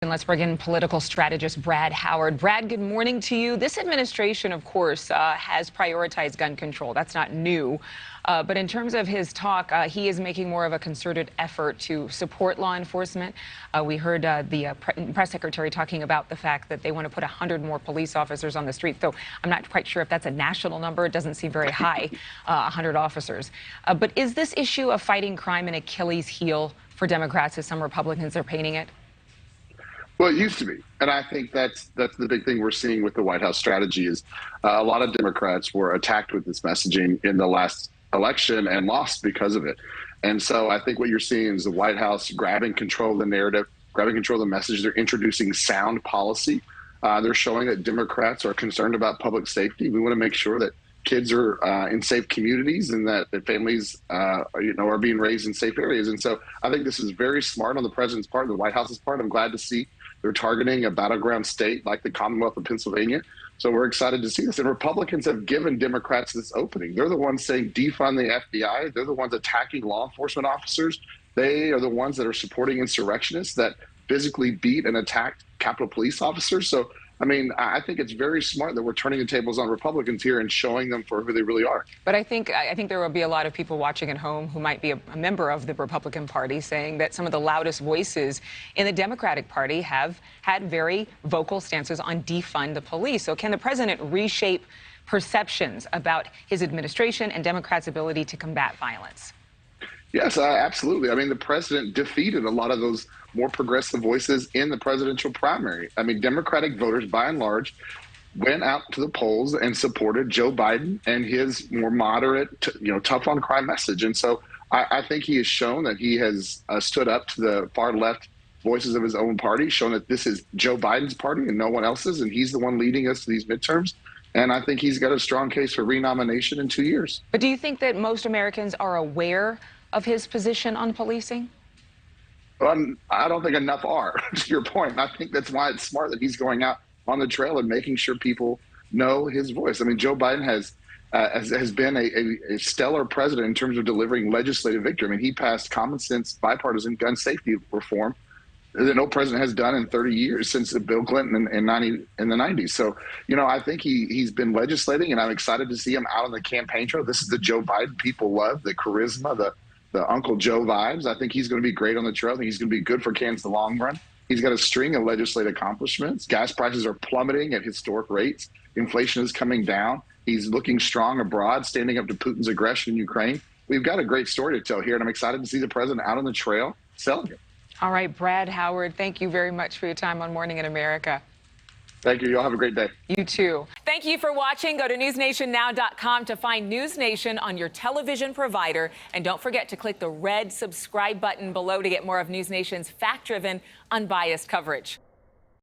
And let's bring in political strategist Brad Howard. Brad, good morning to you. This administration, of course, has prioritized gun control. That's not new. But in terms of his talk, he is making more of a concerted effort to support law enforcement. We heard the press secretary talking about the fact that they want to put 100 more police officers on the street. So I'm not quite sure if that's a national number. It doesn't seem very high, 100 officers. But is this issue of fighting crime an Achilles heel for Democrats, as some Republicans are painting it? Well, it used to be, and I think that's the big thing we're seeing with the White House strategy is a lot of Democrats were attacked with this messaging in the last election and lost because of it. And so I think what you're seeing is the White House grabbing control of the narrative, grabbing control of the message. They're introducing sound policy. They're showing that Democrats are concerned about public safety. We want to make sure that kids are in safe communities and that families, are being raised in safe areas. And so I think this is very smart on the president's part, the White House's part. I'm glad to see they're targeting a battleground state like the Commonwealth of Pennsylvania. So we're excited to see this. And Republicans have given Democrats this opening. They're the ones saying defund the FBI. They're the ones attacking law enforcement officers. They are the ones that are supporting insurrectionists that physically beat and attacked Capitol Police officers. So, I mean, I think it's very smart that we're turning the tables on Republicans here and showing them for who they really are. But I think there will be a lot of people watching at home who might be a member of the Republican Party saying that some of the loudest voices in the Democratic Party have had very vocal stances on defund the police. So can the president reshape perceptions about his administration and Democrats' ability to combat violence? Yes, absolutely. I mean, the president defeated a lot of those more progressive voices in the presidential primary. I mean, Democratic voters, by and large, went out to the polls and supported Joe Biden and his more moderate, tough on crime message. And so I think he has shown that he has stood up to the far left voices of his own party, shown that this is Joe Biden's party and no one else's, and he's the one leading us to these midterms. And I think he's got a strong case for renomination in 2 years. But do you think that most Americans are aware of his position on policing? I don't think enough are, to your point. And I think that's why it's smart that he's going out on the trail and making sure people know his voice. I mean, Joe Biden has been a stellar president in terms of delivering legislative victory. I mean, he passed common sense bipartisan gun safety reform that no president has done in 30 years since Bill Clinton in the 90s. So, I think he's been legislating, and I'm excited to see him out on the campaign trail. This is the Joe Biden people love, the charisma, the Uncle Joe vibes. I think he's going to be great on the trail. I think he's going to be good for Kansas in the long run. He's got a string of legislative accomplishments. Gas prices are plummeting at historic rates. Inflation is coming down. He's looking strong abroad, standing up to Putin's aggression in Ukraine. We've got a great story to tell here, and I'm excited to see the president out on the trail selling it. All right, Brad Howard, thank you very much for your time on Morning in America. Thank you. Y'all have a great day. You too. Thank you for watching. Go to newsnationnow.com to find NewsNation on your television provider. And don't forget to click the red subscribe button below to get more of NewsNation's fact-driven, unbiased coverage.